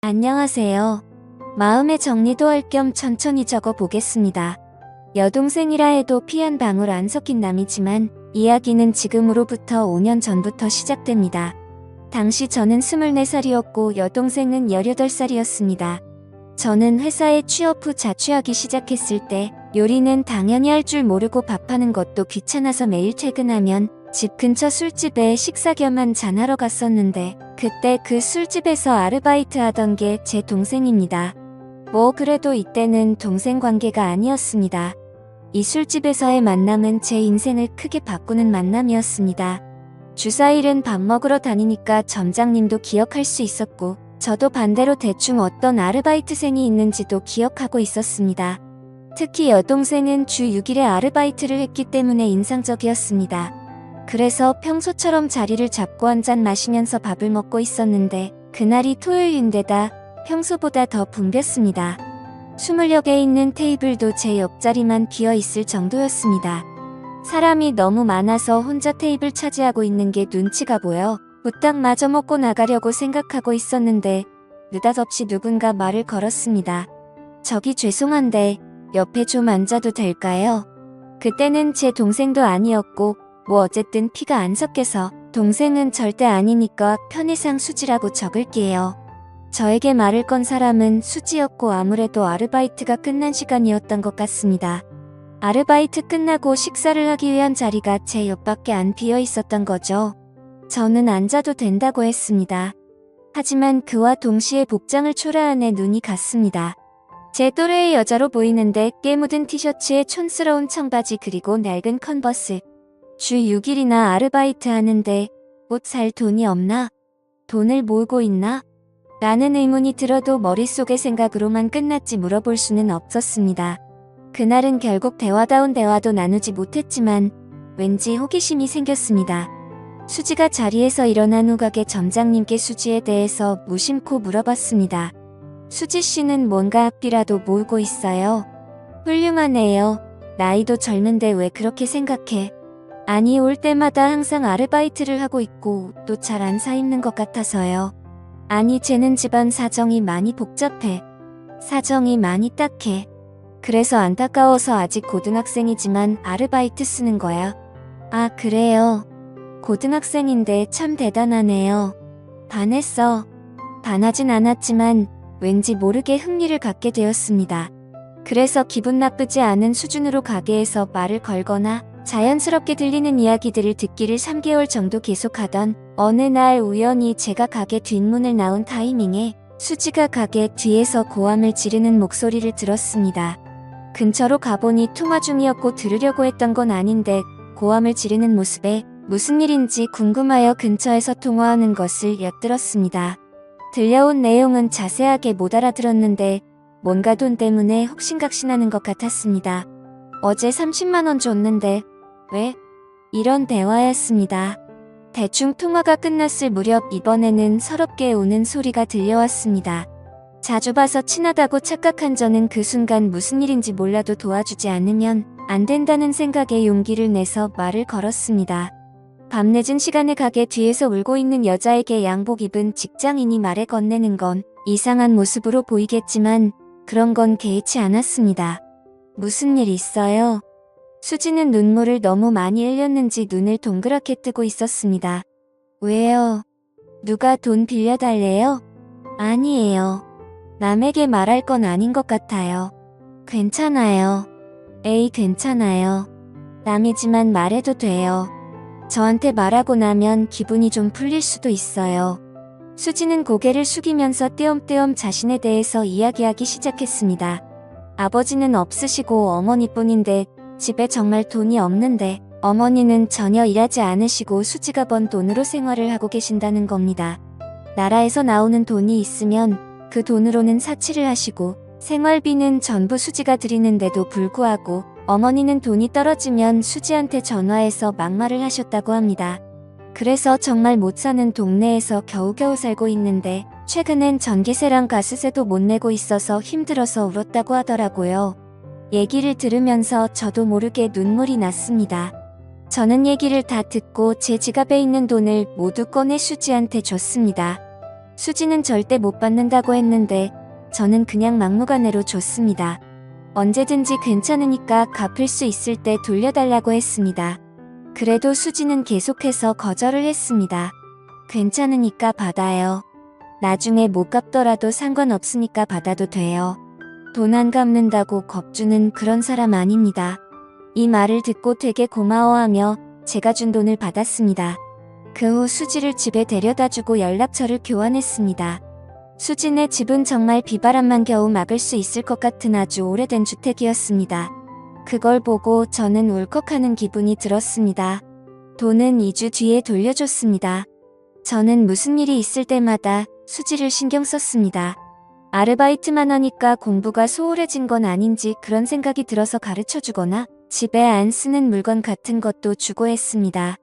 안녕하세요. 마음의 정리도 할 겸 천천히 적어 보겠습니다. 여동생이라 해도 피 한 방울 안 섞인 남이지만 이야기는 지금으로부터 5년 전부터 시작됩니다. 당시 저는 24살이었고 여동생은 18살이었습니다. 저는 회사에 취업 후 자취하기 시작했을 때 요리는 당연히 할 줄 모르고 밥하는 것도 귀찮아서 매일 퇴근하면 집 근처 술집에 식사 겸 한잔하러 갔었는데 그때 그 술집에서 아르바이트 하던 게 제 동생입니다. 뭐 그래도 이때는 동생 관계가 아니었습니다. 이 술집에서의 만남은 제 인생을 크게 바꾸는 만남이었습니다. 주사일은 밥 먹으러 다니니까 점장님도 기억할 수 있었고 저도 반대로 대충 어떤 아르바이트생이 있는지도 기억하고 있었습니다. 특히 여동생은 주 6일에 아르바이트를 했기 때문에 인상적이었습니다. 그래서 평소처럼 자리를 잡고 한잔 마시면서 밥을 먹고 있었는데 그날이 토요일인데다 평소보다 더 붐볐습니다. 20여 개 있는 테이블도 제 옆자리만 비어 있을 정도였습니다. 사람이 너무 많아서 혼자 테이블 차지하고 있는 게 눈치가 보여 부탁 마저 먹고 나가려고 생각하고 있었는데 느닷없이 누군가 말을 걸었습니다. 저기 죄송한데 옆에 좀 앉아도 될까요? 그때는 제 동생도 아니었고 뭐 어쨌든 피가 안 섞여서 동생은 절대 아니니까 편의상 수지라고 적을게요. 저에게 말을 건 사람은 수지였고 아무래도 아르바이트가 끝난 시간이었던 것 같습니다. 아르바이트 끝나고 식사를 하기 위한 자리가 제 옆밖에 안 비어 있었던 거죠. 저는 앉아도 된다고 했습니다. 하지만 그와 동시에 복장을 초라한 애 눈이 갔습니다. 제 또래의 여자로 보이는데 꽤 묻은 티셔츠에 촌스러운 청바지 그리고 낡은 컨버스. 주 6일이나 아르바이트 하는데 옷 살 돈이 없나? 돈을 모으고 있나? 라는 의문이 들어도 머릿속의 생각으로만 끝났지 물어볼 수는 없었습니다. 그날은 결국 대화다운 대화도 나누지 못했지만 왠지 호기심이 생겼습니다. 수지가 자리에서 일어난 후 가게 점장님께 수지에 대해서 무심코 물어봤습니다. 수지 씨는 뭔가 앞이라도 모으고 있어요? 훌륭하네요. 나이도 젊은데 왜 그렇게 생각해? 아니 올 때마다 항상 아르바이트를 하고 있고 또 잘 안 사 입는 것 같아서요. 아니 쟤는 집안 사정이 많이 복잡해. 사정이 많이 딱해. 그래서 안타까워서 아직 고등학생이지만 아르바이트 쓰는 거야. 아 그래요. 고등학생인데 참 대단하네요. 반했어. 반하진 않았지만 왠지 모르게 흥미를 갖게 되었습니다. 그래서 기분 나쁘지 않은 수준으로 가게에서 말을 걸거나 자연스럽게 들리는 이야기들을 듣기를 3개월 정도 계속하던 어느 날 우연히 제가 가게 뒷문을 나온 타이밍에 수지가 가게 뒤에서 고함을 지르는 목소리를 들었습니다. 근처로 가보니 통화 중이었고 들으려고 했던 건 아닌데 고함을 지르는 모습에 무슨 일인지 궁금하여 근처에서 통화하는 것을 엿들었습니다. 들려온 내용은 자세하게 못 알아들었는데 뭔가 돈 때문에 혹신각신하는 것 같았습니다. 어제 30만 원 줬는데 왜? 이런 대화였습니다. 대충 통화가 끝났을 무렵 이번에는 서럽게 우는 소리가 들려왔습니다. 자주 봐서 친하다고 착각한 저는 그 순간 무슨 일인지 몰라도 도와주지 않으면 안 된다는 생각에 용기를 내서 말을 걸었습니다. 밤늦은 시간에 가게 뒤에서 울고 있는 여자에게 양복 입은 직장인이 말을 건네는 건 이상한 모습으로 보이겠지만 그런 건 개의치 않았습니다. 무슨 일 있어요? 수지는 눈물을 너무 많이 흘렸는지 눈을 동그랗게 뜨고 있었습니다. 왜요? 누가 돈 빌려달래요? 아니에요. 남에게 말할 건 아닌 것 같아요. 괜찮아요. 에이 괜찮아요. 남이지만 말해도 돼요. 저한테 말하고 나면 기분이 좀 풀릴 수도 있어요. 수지는 고개를 숙이면서 띄엄띄엄 자신에 대해서 이야기하기 시작했습니다. 아버지는 없으시고 어머니뿐인데 집에 정말 돈이 없는데 어머니는 전혀 일하지 않으시고 수지가 번 돈으로 생활을 하고 계신다는 겁니다. 나라에서 나오는 돈이 있으면 그 돈으로는 사치를 하시고 생활비는 전부 수지가 드리는데도 불구하고 어머니는 돈이 떨어지면 수지한테 전화해서 막말을 하셨다고 합니다. 그래서 정말 못 사는 동네에서 겨우겨우 살고 있는데 최근엔 전기세랑 가스세도 못 내고 있어서 힘들어서 울었다고 하더라고요. 얘기를 들으면서 저도 모르게 눈물이 났습니다. 저는 얘기를 다 듣고 제 지갑에 있는 돈을 모두 꺼내 수지한테 줬습니다. 수지는 절대 못 받는다고 했는데 저는 그냥 막무가내로 줬습니다. 언제든지 괜찮으니까 갚을 수 있을 때 돌려달라고 했습니다. 그래도 수지는 계속해서 거절을 했습니다. 괜찮으니까 받아요. 나중에 못 갚더라도 상관없으니까 받아도 돼요. 돈 안 갚는다고 겁주는 그런 사람 아닙니다. 이 말을 듣고 되게 고마워하며 제가 준 돈을 받았습니다. 그 후 수지를 집에 데려다주고 연락처를 교환했습니다. 수지네 집은 정말 비바람만 겨우 막을 수 있을 것 같은 아주 오래된 주택이었습니다. 그걸 보고 저는 울컥하는 기분이 들었습니다. 돈은 2주 뒤에 돌려줬습니다. 저는 무슨 일이 있을 때마다 수지를 신경 썼습니다. 아르바이트만 하니까 공부가 소홀해진 건 아닌지 그런 생각이 들어서 가르쳐주거나 집에 안 쓰는 물건 같은 것도 주고 했습니다.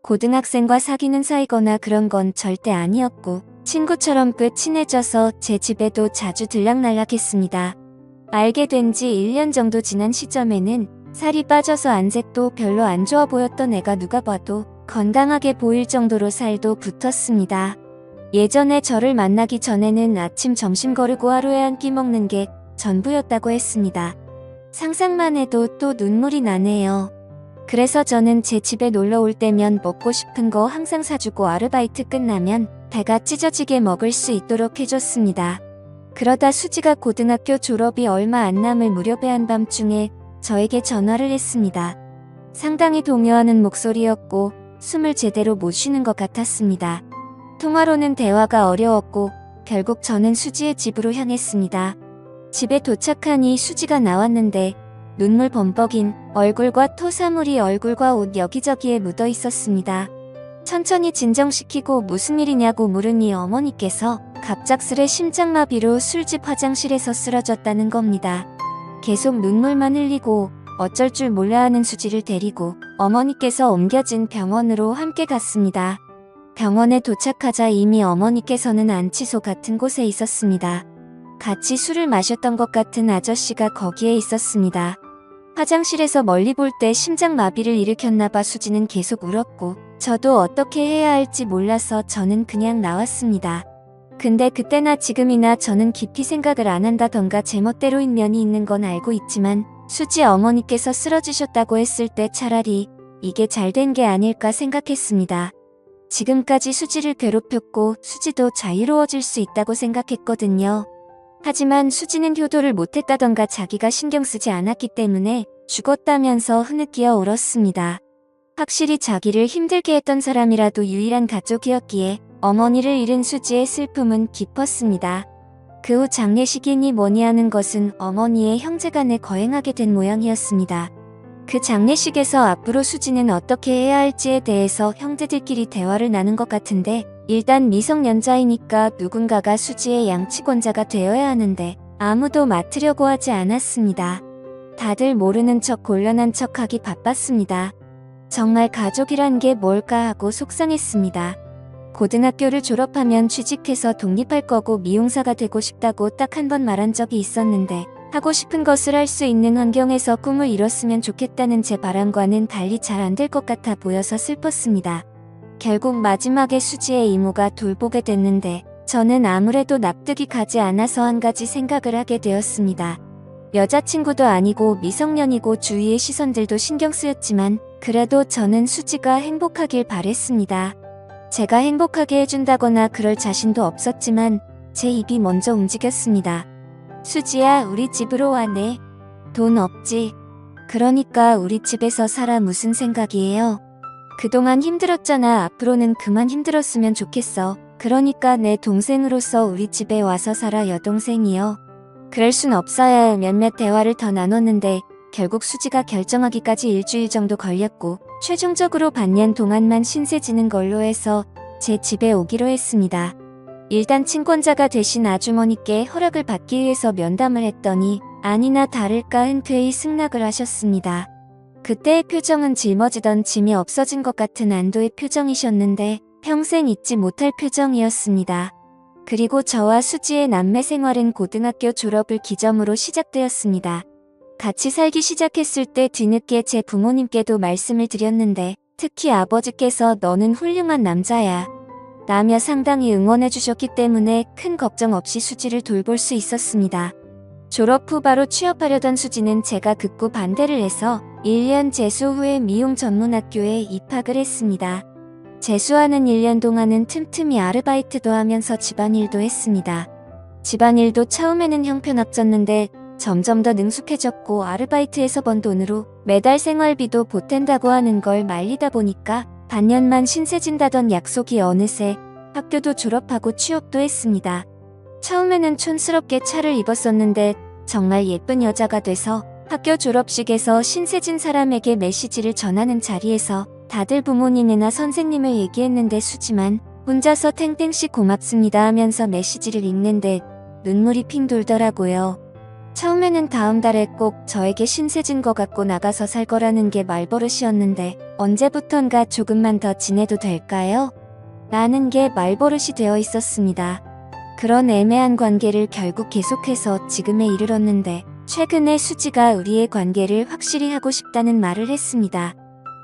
고등학생과 사귀는 사이거나 그런 건 절대 아니었고 친구처럼 꽤 친해져서 제 집에도 자주 들락날락했습니다. 알게 된 지 1년 정도 지난 시점에는 살이 빠져서 안색도 별로 안 좋아 보였던 애가 누가 봐도 건강하게 보일 정도로 살도 붙었습니다. 예전에 저를 만나기 전에는 아침 점심 거르고 하루에 한 끼 먹는 게 전부였다고 했습니다. 상상만 해도 또 눈물이 나네요. 그래서 저는 제 집에 놀러 올 때면 먹고 싶은 거 항상 사주고 아르바이트 끝나면 배가 찢어지게 먹을 수 있도록 해줬습니다. 그러다 수지가 고등학교 졸업이 얼마 안 남을 무렵의 한밤중에 저에게 전화를 했습니다. 상당히 동요하는 목소리였고 숨을 제대로 못 쉬는 것 같았습니다. 통화로는 대화가 어려웠고 결국 저는 수지의 집으로 향했습니다. 집에 도착하니 수지가 나왔는데 눈물 범벅인 얼굴과 토사물이 얼굴과 옷 여기저기에 묻어 있었습니다. 천천히 진정시키고 무슨 일이냐고 물으니 어머니께서 갑작스레 심장마비로 술집 화장실에서 쓰러졌다는 겁니다. 계속 눈물만 흘리고 어쩔 줄 몰라 하는 수지를 데리고 어머니께서 옮겨진 병원으로 함께 갔습니다. 병원에 도착하자 이미 어머니께서는 안치소 같은 곳에 있었습니다. 같이 술을 마셨던 것 같은 아저씨가 거기에 있었습니다. 화장실에서 멀리 볼 때 심장마비를 일으켰나봐 수지는 계속 울었고 저도 어떻게 해야 할지 몰라서 저는 그냥 나왔습니다. 근데 그때나 지금이나 저는 깊이 생각을 안 한다던가 제멋대로인 면이 있는 건 알고 있지만 수지 어머니께서 쓰러지셨다고 했을 때 차라리 이게 잘된 게 아닐까 생각했습니다. 지금까지 수지를 괴롭혔고 수지도 자유로워질 수 있다고 생각했거든요. 하지만 수지는 효도를 못했다던가 자기가 신경 쓰지 않았기 때문에 죽었다면서 흐느끼어 울었습니다. 확실히 자기를 힘들게 했던 사람이라도 유일한 가족이었기에 어머니를 잃은 수지의 슬픔은 깊었습니다. 그 후 장례식이니 뭐니 하는 것은 어머니의 형제간에 거행하게 된 모양이었습니다. 그 장례식에서 앞으로 수지는 어떻게 해야 할지에 대해서 형제들끼리 대화를 나눈 것 같은데 일단 미성년자이니까 누군가가 수지의 양치권자가 되어야 하는데 아무도 맡으려고 하지 않았습니다. 다들 모르는 척 곤란한 척하기 바빴습니다. 정말 가족이란 게 뭘까 하고 속상했습니다. 고등학교를 졸업하면 취직해서 독립할 거고 미용사가 되고 싶다고 딱 한 번 말한 적이 있었는데 하고 싶은 것을 할 수 있는 환경에서 꿈을 이뤘으면 좋겠다는 제 바람과는 달리 잘 안 될 것 같아 보여서 슬펐습니다. 결국 마지막에 수지의 이모가 돌보게 됐는데 저는 아무래도 납득이 가지 않아서 한 가지 생각을 하게 되었습니다. 여자친구도 아니고 미성년이고 주위의 시선들도 신경 쓰였지만 그래도 저는 수지가 행복하길 바랬습니다. 제가 행복하게 해준다거나 그럴 자신도 없었지만 제 입이 먼저 움직였습니다. 수지야, 우리 집으로 와네. 돈 없지? 그러니까 우리 집에서 살아. 무슨 생각이에요? 그동안 힘들었잖아. 앞으로는 그만 힘들었으면 좋겠어. 그러니까 내 동생으로서 우리 집에 와서 살아. 여동생이요. 그럴 순 없어요. 몇몇 대화를 더 나눴는데 결국 수지가 결정하기까지 일주일 정도 걸렸고 최종적으로 반년 동안만 신세 지는 걸로 해서 제 집에 오기로 했습니다. 일단 친권자가 되신 아주머니께 허락을 받기 위해서 면담을 했더니 아니나 다를까 흔쾌히 승낙을 하셨습니다. 그때의 표정은 짊어지던 짐이 없어진 것 같은 안도의 표정이셨는데 평생 잊지 못할 표정이었습니다. 그리고 저와 수지의 남매 생활은 고등학교 졸업을 기점으로 시작되었습니다. 같이 살기 시작했을 때 뒤늦게 제 부모님께도 말씀을 드렸는데 특히 아버지께서 너는 훌륭한 남자야. 라며 상당히 응원해 주셨기 때문에 큰 걱정 없이 수지를 돌볼 수 있었습니다. 졸업 후 바로 취업하려던 수지는 제가 극구 반대를 해서 1년 재수 후에 미용 전문학교에 입학을 했습니다. 재수하는 1년 동안은 틈틈이 아르바이트도 하면서 집안일도 했습니다. 집안일도 처음에는 형편없었는데 점점 더 능숙해졌고 아르바이트에서 번 돈으로 매달 생활비도 보탠다고 하는 걸 말리다 보니까 반년만 신세진다던 약속이 어느새 학교도 졸업하고 취업도 했습니다. 처음에는 촌스럽게 차를 입었었는데 정말 예쁜 여자가 돼서 학교 졸업식에서 신세진 사람에게 메시지를 전하는 자리에서 다들 부모님이나 선생님을 얘기했는데 수지만 혼자서 탱탱씨 고맙습니다 하면서 메시지를 읽는데 눈물이 핑 돌더라고요. 처음에는 다음 달에 꼭 저에게 신세진 거 갖고 나가서 살 거라는 게 말버릇이었는데 언제부턴가 조금만 더 지내도 될까요? 라는 게 말버릇이 되어 있었습니다. 그런 애매한 관계를 결국 계속해서 지금에 이르렀는데 최근에 수지가 우리의 관계를 확실히 하고 싶다는 말을 했습니다.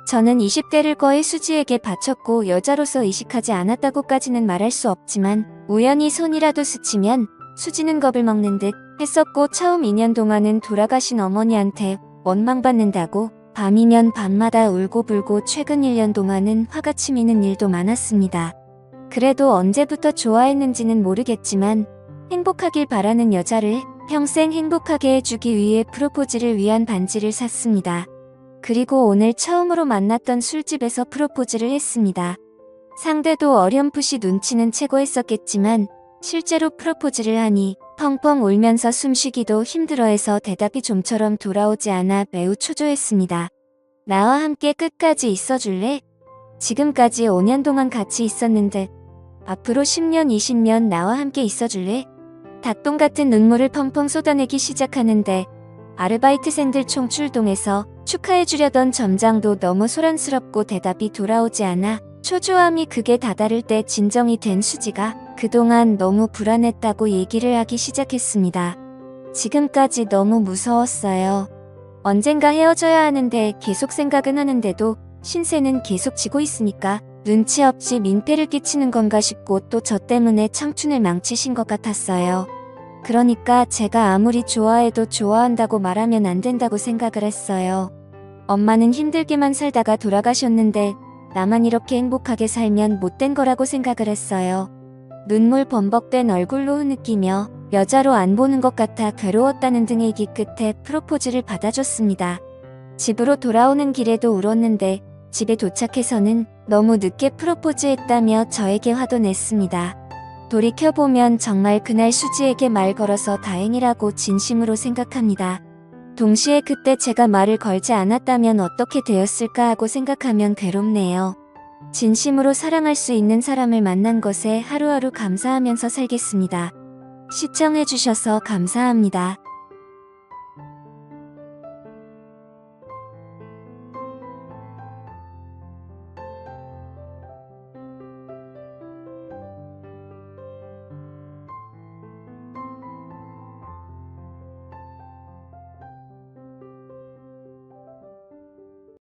저는 20대를 거의 수지에게 바쳤고 여자로서 의식하지 않았다고까지는 말할 수 없지만 우연히 손이라도 스치면 수지는 겁을 먹는 듯 했었고 처음 2년 동안은 돌아가신 어머니한테 원망받는다고 밤이면 밤마다 울고불고 최근 1년 동안은 화가 치미는 일도 많았습니다. 그래도 언제부터 좋아했는지는 모르겠지만 행복하길 바라는 여자를 평생 행복하게 해주기 위해 프로포즈를 위한 반지를 샀습니다. 그리고 오늘 처음으로 만났던 술집에서 프로포즈를 했습니다. 상대도 어렴풋이 눈치는 채고 했었겠지만 실제로 프로포즈를 하니 펑펑 울면서 숨쉬기도 힘들어해서 대답이 좀처럼 돌아오지 않아 매우 초조했습니다. 나와 함께 끝까지 있어줄래? 지금까지 5년 동안 같이 있었는데 앞으로 10년, 20년 나와 함께 있어줄래? 닭똥 같은 눈물을 펑펑 쏟아내기 시작하는데 아르바이트생들 총 출동해서 축하해주려던 점장도 너무 소란스럽고 대답이 돌아오지 않아 초조함이 극에 다다를 때 진정이 된 수지가 그동안 너무 불안했다고 얘기를 하기 시작했습니다. 지금까지 너무 무서웠어요. 언젠가 헤어져야 하는데 계속 생각은 하는데도 신세는 계속 지고 있으니까 눈치 없이 민폐를 끼치는 건가 싶고 또 저 때문에 청춘을 망치신 것 같았어요. 그러니까 제가 아무리 좋아해도 좋아한다고 말하면 안 된다고 생각을 했어요. 엄마는 힘들게만 살다가 돌아가셨는데 나만 이렇게 행복하게 살면 못된 거라고 생각을 했어요. 눈물 범벅된 얼굴로 흐느끼며 여자로 안 보는 것 같아 괴로웠다는 등의 얘기 끝에 프로포즈를 받아줬습니다. 집으로 돌아오는 길에도 울었는데 집에 도착해서는 너무 늦게 프로포즈했다며 저에게 화도 냈습니다. 돌이켜보면 정말 그날 수지에게 말 걸어서 다행이라고 진심으로 생각합니다. 동시에 그때 제가 말을 걸지 않았다면 어떻게 되었을까 하고 생각하면 괴롭네요. 진심으로 사랑할 수 있는 사람을 만난 것에 하루하루 감사하면서 살겠습니다. 시청해주셔서 감사합니다.